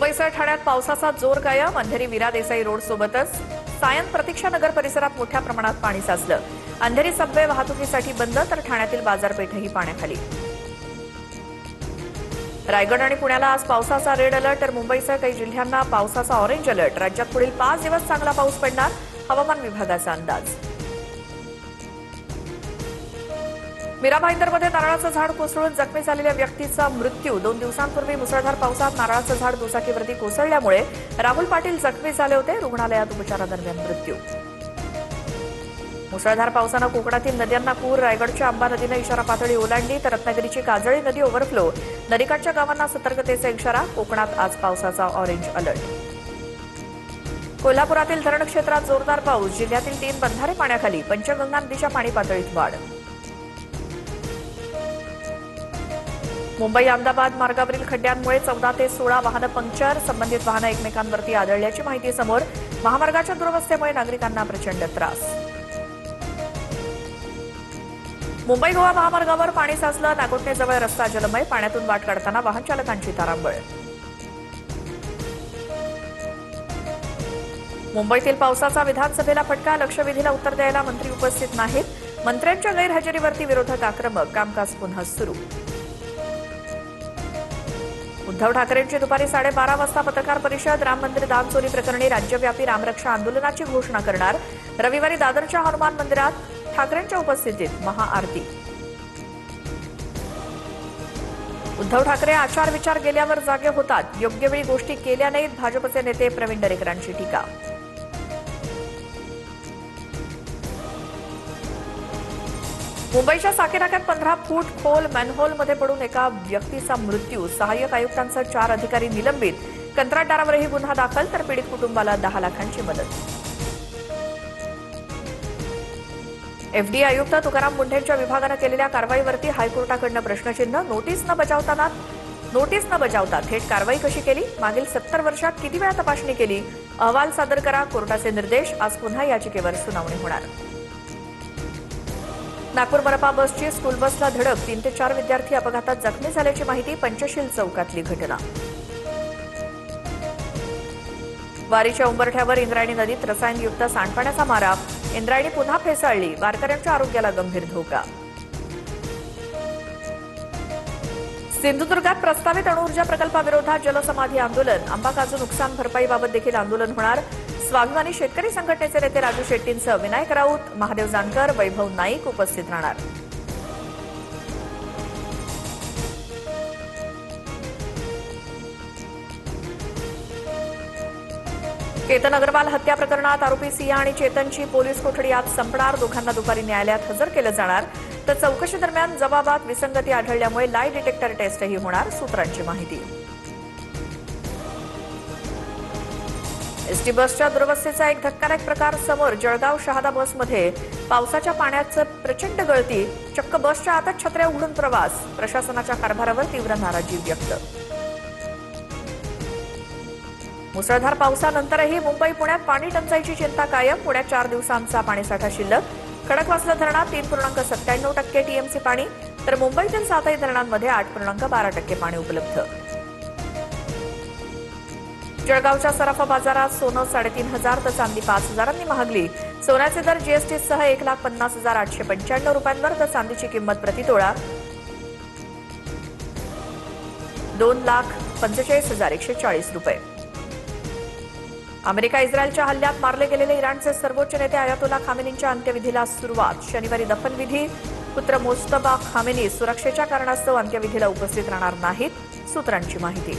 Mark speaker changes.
Speaker 1: मुंबईसह ठाण्यात पावसाचा जोर कायम. अंधेरी विरा देसाई रोड सोबतच सायन प्रतीक्षा नगर परिसरात मोठ्या प्रमाणात पाणी साचलं. अंधेरी सबवे वाहतुकीसाठी बंद, तर ठाण्यातील बाजारपेठही पाण्याखाली. रायगड आणि पुण्याला आज पावसाचा रेड अलर्ट, तर मुंबईसह काही जिल्ह्यांना पावसाचा ऑरेंज अलर्ट. राज्यात पुढील 5 दिवस चांगला पाऊस पडणार, हवामान विभागाचा अंदाज. मीरा भाईंदरमध्ये नारळाचं झाड कोसळून जखमी झालेल्या व्यक्तीचा मृत्यू. 2 दिवसांपूर्वी मुसळधार पावसात नारळाचं झाड दुचाकीवरती कोसळल्यामुळे राहुल पाटील जखमी झाले होते. रुग्णालयात उपचारादरम्यान मृत्यू. मुसळधार पावसानं कोकणातील नद्यांना पूर. रायगडच्या अंबा नदीनं इशारा पातळी ओलांडली, तर रत्नागिरीची काजळी नदी ओव्हरफ्लो. नदीकाठच्या गावांना सतर्कतेचा इशारा. कोकणात आज पावसाचा ऑरेंज अलर्ट. कोल्हापुरातील धरण क्षेत्रात जोरदार पाऊस. जिल्ह्यातील 3 बंधारे पाण्याखाली. पंचगंगा नदीच्या पाणी पातळीत वाढ. मुंबई अहमदाबाद मार्गावरील खड्ड्यांमुळे 14 ते 16 वाहनं पंक्चर. संबंधित वाहनं एकमेकांवरती आदळल्याची माहिती समोर. महामार्गाच्या दुरवस्थेमुळे नागरिकांना प्रचंड त्रास. मुंबई गोवा महामार्गावर पाणी साचलं. नागोठणेजवळ रस्ता जलमय. पाण्यातून वाट काढताना वाहन चालकांची तारांबळ. मुंबईतील पावसाचा विधानसभेला फटका. लक्षवेधीला उत्तर द्यायला मंत्री उपस्थित नाहीत. मंत्र्यांच्या गैरहजेरीवरती विरोधक आक्रमक. कामकाज पुन्हा सुरू. उद्धव ठाकरेंची दुपारी 12:30 वाजता पत्रकार परिषद. राम मंदिर दान चोरी प्रकरणी राज्यव्यापी रामरक्षा आंदोलनाची घोषणा करणार. रविवारी दादरच्या हनुमान मंदिरात ठाकरेंच्या उपस्थितीत महाआरती. उद्धव ठाकरे आचार विचार गेल्यावर जागे होतात. योग्य वेळी गोष्टी केल्या नाहीत. भाजपचे नेते प्रवीण दरेकरांची टीका. मुंबईच्या साकेनाक्यात 15 फूट खोल मॅनहोलमध्ये पडून एका व्यक्तीचा मृत्यू. सहाय्यक आयुक्तांसह 4 अधिकारी निलंबित. कंत्राटदारावरही गुन्हा दाखल, तर पीडित कुटुंबाला 10 लाखांची मदत. एफडीए आयुक्त तुकाराम मुंढेंच्या विभागानं केलेल्या कारवाईवरती हायकोर्टाकडनं प्रश्नचिन्ह. नोटीस न बजावता थेट कारवाई कशी केली? मागील 70 वर्षात किती वेळा तपासणी केली? अहवाल सादर करा, कोर्टाचे निर्देश. आज पुन्हा याचिकेवर सुनावणी होणार. नागपूर मनपा बसची स्कूल बसला धडक. 3 ते 4 विद्यार्थी अपघातात जखमी झाल्याची माहिती. पंचशील चौकातली घटना. वारीच्या उंबरठ्यावर इंद्रायणी नदीत रसायनयुक्त सांडपाण्याचा मारा. इंद्रायणी पुन्हा फेसाळली. वारकऱ्यांच्या आरोग्याला गंभीर धोका. सिंधुदुर्गात प्रस्तावित अणुऊर्जा प्रकल्पाविरोधात जलसमाधी आंदोलन. आंबा काजू नुकसान भरपाईबाबत देखील आंदोलन होणार. स्वाभिमानी शेतकरी संघटनेचे नेते राजू शेट्टींसह विनायक राऊत, महादेव जानकर, वैभव नाईक उपस्थित राहणार. केतन अग्रवाल हत्या प्रकरणात आरोपी सिया आणि चेतनची पोलीस कोठडी आज संपणार. दोघांना दुपारी न्यायालयात हजर केलं जाणार, तर चौकशी दरम्यान जबाबात विसंगती आढळल्यामुळे लाई डिटेक्टर टेस्टही होणार. सूत्रांची माहिती. एसटी बसच्या दुरवस्थेचा एक धक्कादायक प्रकार समोर. जळगाव शहादा बसमध्ये पावसाच्या पाण्याचं प्रचंड गळती. चक्क बसच्या आतच छत्र्या उघडून प्रवास. प्रशासनाच्या कारभारावर तीव्र नाराजी व्यक्त. मुसळधार पावसानंतरही मुंबई पुण्यात पाणी टंचाईची चिंता कायम. पुण्यात 4 दिवसांचा पाणीसाठा शिल्लक. खडकवासला धरणात 3.97% टीएमसी पाणी, तर मुंबईतील 7ही धरणांमध्ये 8.12% पाणी उपलब्ध. जळगावच्या सराफा बाजारात सोनं 3,500 तर चांदी 5,000 महागली. सोन्याचे दर जीएसटीसह 1,50,895 रुपयांवर, तर चांदीची किंमत प्रतितोळा 2,45,140 रुपये. अमेरिका इस्रायलच्या हल्ल्यात मारले गेलेले इराणचे सर्वोच्च नेते अयातोल्ला खामेनींच्या अंत्यविधीला सुरुवात. शनिवारी दफनविधी. पुत्र मोस्तबा खामेनी सुरक्षेच्या कारणास्तव अंत्यविधीला उपस्थित राहणार नाहीत. सूत्रांची माहिती.